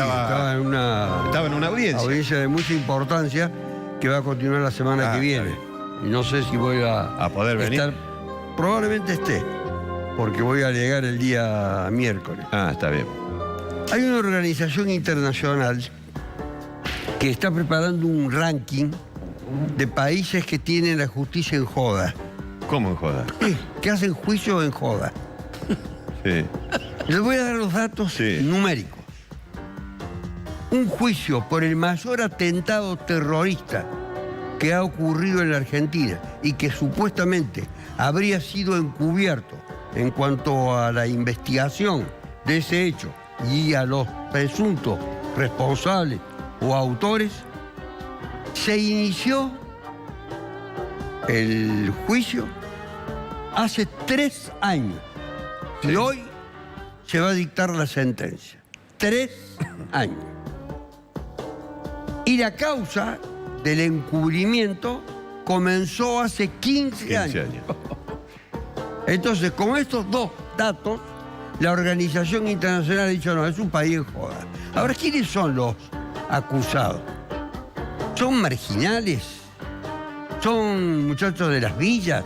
estaba en una audiencia. Audiencia de mucha importancia que va a continuar la semana que viene. Y no sé si voy a poder venir. Probablemente esté, porque voy a llegar el día miércoles. Está bien. Hay una organización internacional que está preparando un ranking de países que tienen la justicia en joda. ¿Cómo en joda? Sí, que hacen juicio en joda. Sí. Les voy a dar los datos numéricos. Un juicio por el mayor atentado terrorista que ha ocurrido en la Argentina y que supuestamente habría sido encubierto en cuanto a la investigación de ese hecho y a los presuntos responsables o autores, se inició el juicio hace 3 años. Y hoy se va a dictar la sentencia. 3 años. Y la causa del encubrimiento comenzó hace 15 años. Entonces, con estos 2 datos, la organización internacional ha dicho, no, es un país en joda. Ahora, ¿quiénes son los acusados? ¿Son marginales? ¿Son muchachos de las villas?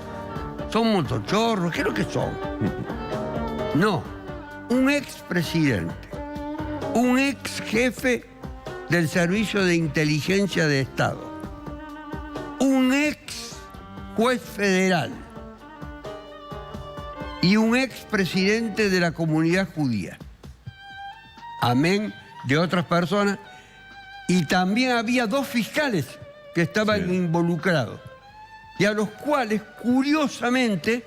¿Son motochorros? ¿Qué es lo que son? No, un expresidente, un ex jefe del Servicio de Inteligencia de Estado, un ex juez federal y un expresidente de la comunidad judía, amén de otras personas, y también había 2 fiscales que estaban involucrados, y a los cuales, curiosamente,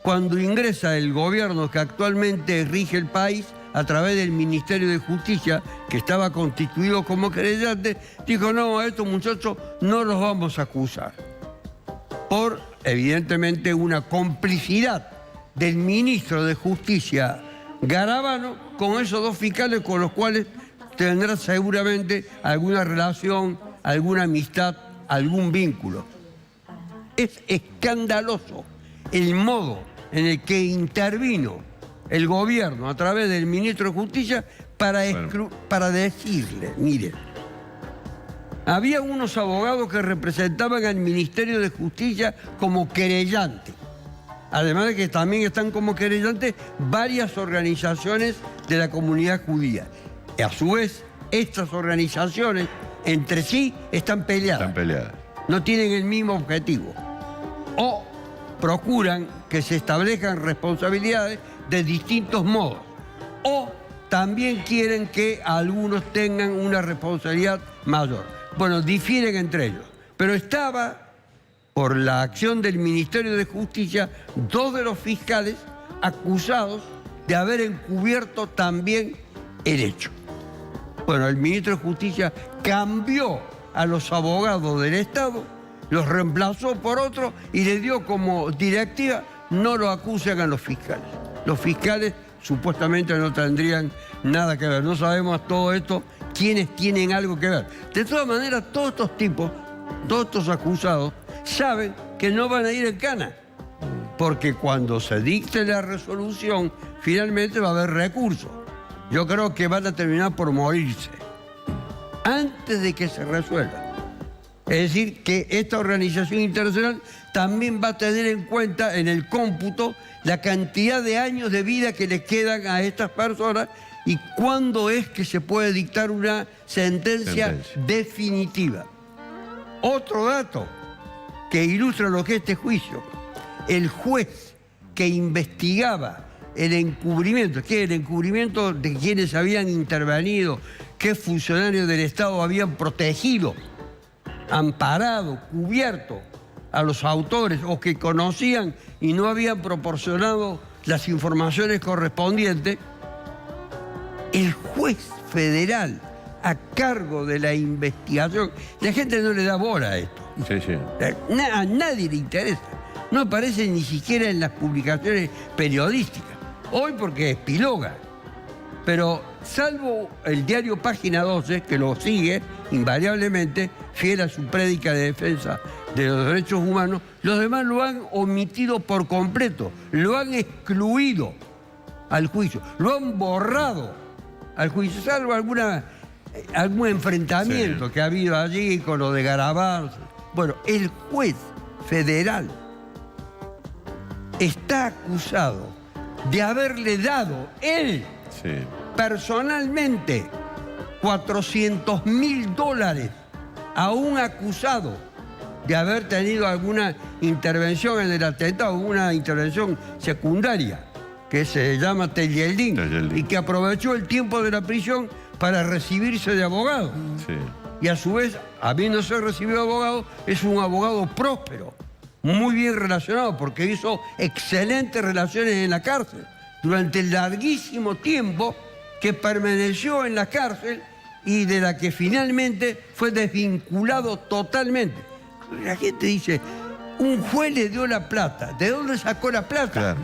cuando ingresa el gobierno que actualmente rige el país, a través del Ministerio de Justicia, que estaba constituido como querellante, dijo, no, a estos muchachos no los vamos a acusar. Por, evidentemente, una complicidad del ministro de Justicia, Garabano, con esos 2 fiscales con los cuales tendrá seguramente alguna relación, alguna amistad, algún vínculo. Es escandaloso el modo en el que intervino el gobierno a través del ministro de Justicia para decirle, mire, había unos abogados que representaban al Ministerio de Justicia como querellante. Además de que también están como querellantes varias organizaciones de la comunidad judía. Y a su vez, estas organizaciones entre sí están peleadas. No tienen el mismo objetivo. O procuran que se establezcan responsabilidades de distintos modos. O también quieren que algunos tengan una responsabilidad mayor. Bueno, difieren entre ellos. Pero estaba, por la acción del Ministerio de Justicia, 2 de los fiscales acusados de haber encubierto también el hecho. Bueno, el ministro de Justicia cambió a los abogados del Estado, los reemplazó por otros y le dio como directiva, no lo acusen a los fiscales. Los fiscales supuestamente no tendrían nada que ver. No sabemos todo esto quiénes tienen algo que ver. De todas maneras, todos estos tipos, todos estos acusados, saben que no van a ir en cana. Porque cuando se dicte la resolución, finalmente va a haber recursos. Yo creo que van a terminar por morirse antes de que se resuelva. Es decir, que esta organización internacional también va a tener en cuenta en el cómputo la cantidad de años de vida que les quedan a estas personas y cuándo es que se puede dictar una sentencia definitiva. Otro dato que ilustra lo que es este juicio. El juez que investigaba el encubrimiento, que el encubrimiento de quienes habían intervenido, qué funcionarios del Estado habían protegido, amparado, cubierto a los autores o que conocían y no habían proporcionado las informaciones correspondientes, el juez federal a cargo de la investigación, la gente no le da bola a esto. A nadie le interesa. No aparece ni siquiera en las publicaciones periodísticas. Hoy porque espiloga. Pero salvo el diario Página 12, que lo sigue invariablemente, fiel a su prédica de defensa de los derechos humanos, los demás lo han omitido por completo, lo han excluido al juicio, lo han borrado al juicio, salvo algún enfrentamiento que ha habido allí con lo de Garabal. Bueno, el juez federal está acusado de haberle dado él personalmente $400.000 a un acusado de haber tenido alguna intervención en el atentado, una intervención secundaria, que se llama Telleldín, y que aprovechó el tiempo de la prisión para recibirse de abogado. Sí. Y a su vez, habiéndose recibido abogado, es un abogado próspero, muy bien relacionado, porque hizo excelentes relaciones en la cárcel durante el larguísimo tiempo que permaneció en la cárcel y de la que finalmente fue desvinculado totalmente. La gente dice, un juez le dio la plata. ¿De dónde sacó la plata? Claro.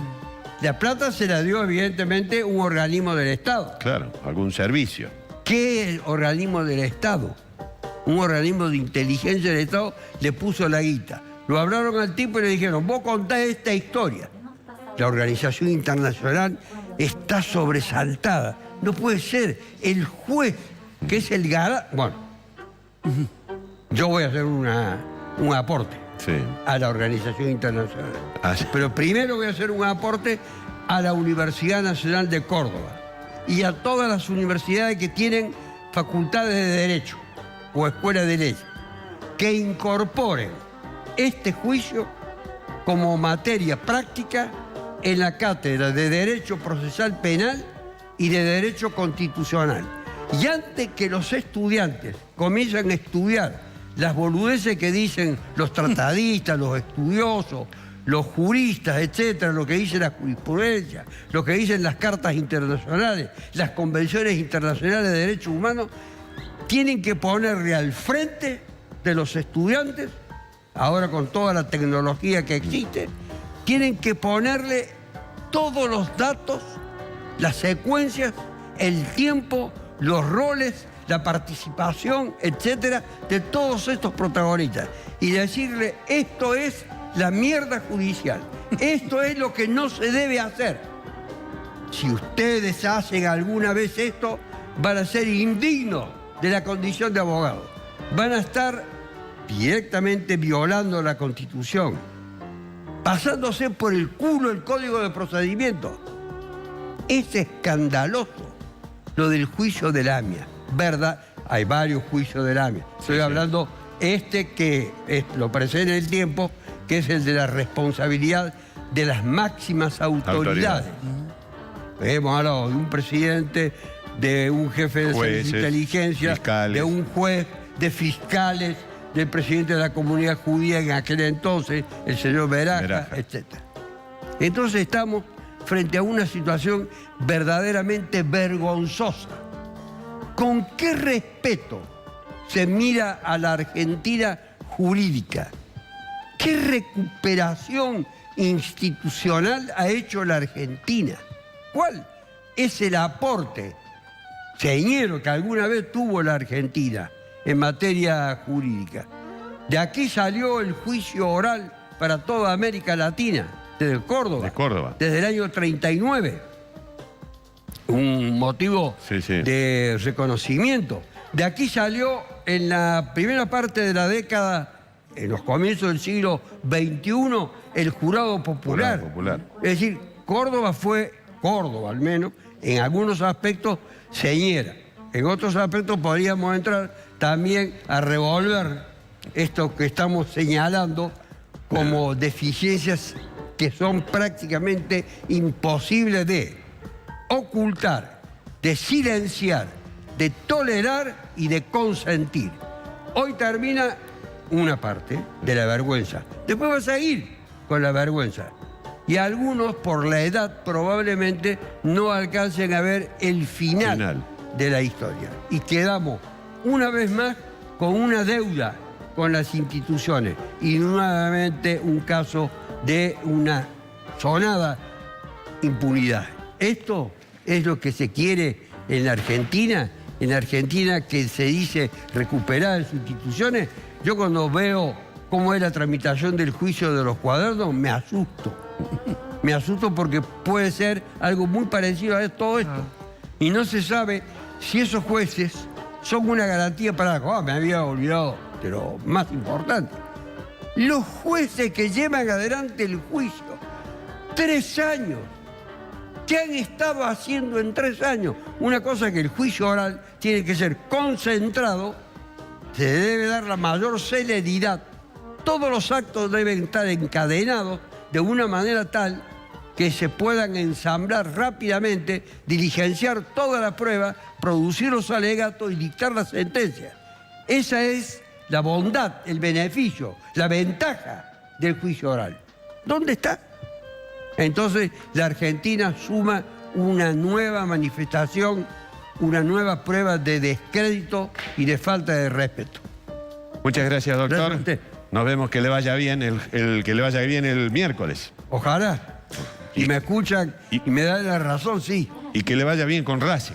La plata se la dio evidentemente un organismo del Estado. Claro, algún servicio. ¿Qué es el organismo del Estado? Un organismo de inteligencia del Estado le puso la guita. Lo hablaron al tipo y le dijeron, vos contás esta historia. La organización internacional está sobresaltada. No puede ser. El juez, que es el garante... Bueno, yo voy a hacer un aporte a la organización internacional. Pero primero voy a hacer un aporte a la Universidad Nacional de Córdoba y a todas las universidades que tienen facultades de Derecho o escuelas de leyes, que incorporen este juicio como materia práctica en la cátedra de Derecho Procesal Penal y de Derecho Constitucional. Y antes que los estudiantes comiencen a estudiar las boludeces que dicen los tratadistas, los estudiosos, los juristas, etcétera, lo que dice la jurisprudencia, lo que dicen las cartas internacionales, las convenciones internacionales de derechos humanos, tienen que ponerle al frente de los estudiantes, ahora con toda la tecnología que existe, tienen que ponerle todos los datos, las secuencias, el tiempo, los roles, la participación, etcétera, de todos estos protagonistas. Y decirle, esto es la mierda judicial. Esto es lo que no se debe hacer. Si ustedes hacen alguna vez esto, van a ser indignos de la condición de abogado. Van a estar directamente violando la Constitución, pasándose por el culo el Código de Procedimiento. Es escandaloso lo del juicio del AMIA, ¿verdad? Hay varios juicios del AMIA. Estoy hablando que lo presente en el tiempo, que es el de la responsabilidad de las máximas autoridades. Hemos hablado de un presidente, de un jefe de servicio de inteligencia, fiscales, de un juez, de fiscales, del presidente de la comunidad judía en aquel entonces, el señor Beraja, etc. Entonces estamos frente a una situación verdaderamente vergonzosa. ¿Con qué respeto se mira a la Argentina jurídica? ¿Qué recuperación institucional ha hecho la Argentina? ¿Cuál es el aporte señero que alguna vez tuvo la Argentina en materia jurídica? De aquí salió el juicio oral para toda América Latina, desde Córdoba. De Córdoba. Desde el año 39. Un motivo de reconocimiento. De aquí salió en la primera parte de la década, en los comienzos del siglo XXI, el jurado popular. Es decir, Córdoba fue, Córdoba al menos, en algunos aspectos señera. En otros aspectos podríamos entrar también a revolver esto que estamos señalando como deficiencias que son prácticamente imposibles de ocultar, de silenciar, de tolerar y de consentir. Hoy termina una parte de la vergüenza. Después va a seguir con la vergüenza. Y algunos, por la edad, probablemente no alcancen a ver el final de la historia. Y quedamos, una vez más, con una deuda con las instituciones. Y nuevamente un caso de una sonada impunidad. Esto es lo que se quiere en la Argentina que se dice recuperar sus instituciones. Yo cuando veo cómo es la tramitación del juicio de los cuadernos, me asusto. Me asusto porque puede ser algo muy parecido a todo esto. Y no se sabe si esos jueces son una garantía para... me había olvidado de lo más importante. Los jueces que llevan adelante el juicio, 3 años. ¿Qué han estado haciendo en 3 años? Una cosa que el juicio oral tiene que ser concentrado, se debe dar la mayor celeridad. Todos los actos deben estar encadenados de una manera tal que se puedan ensamblar rápidamente, diligenciar toda la prueba, producir los alegatos y dictar la sentencia. Esa es la bondad, el beneficio, la ventaja del juicio oral. ¿Dónde está? Entonces, la Argentina suma una nueva manifestación, una nueva prueba de descrédito y de falta de respeto. Muchas gracias, doctor. Gracias a usted. Nos vemos que le vaya bien que le vaya bien el miércoles. Ojalá. Si me escuchan y me dan la razón, sí. Y que le vaya bien con Racing.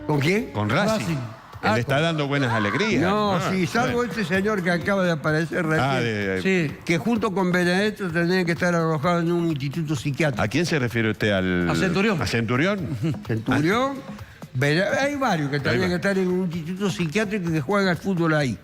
¿Con quién? Con Racing. Que le está dando buenas alegrías. No, sí, salvo este señor que acaba de aparecer recién. Sí, que junto con Benedetto tendrían que estar alojados en un instituto psiquiátrico. ¿A quién se refiere usted? A Centurión. ¿A Centurión? Centurión. Hay varios que tendrían que estar en un instituto psiquiátrico que juegan al fútbol ahí.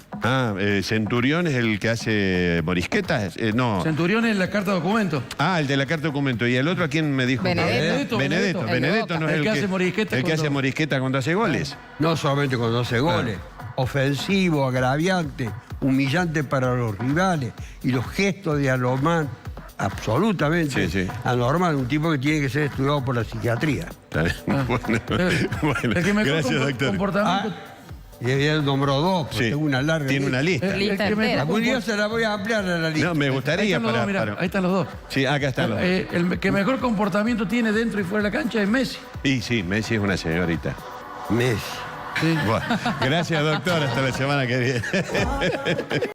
Centurión es el que hace morisquetas. No. Centurión es la carta de documento. El de la carta de documento. ¿Y el otro a quién me dijo? Benedetto. Benedetto no es el que hace morisqueta. El que hace morisqueta cuando hace goles. No solamente cuando hace goles. Ofensivo, agraviante, humillante para los rivales. Y los gestos de Alomán, absolutamente anormal. Un tipo que tiene que ser estudiado por la psiquiatría. Bueno, el que mejor gracias, doctor. Comportamiento... Y él nombró 2, porque tengo una larga Tiene una lista. Algún día se la voy a ampliar a la lista. No, me gustaría ahí están los dos. Sí, acá están los dos. El que mejor comportamiento tiene dentro y fuera de la cancha es Messi. Y sí, Messi es una señorita. Messi. Sí. Bueno, gracias, doctor. Hasta la semana que viene.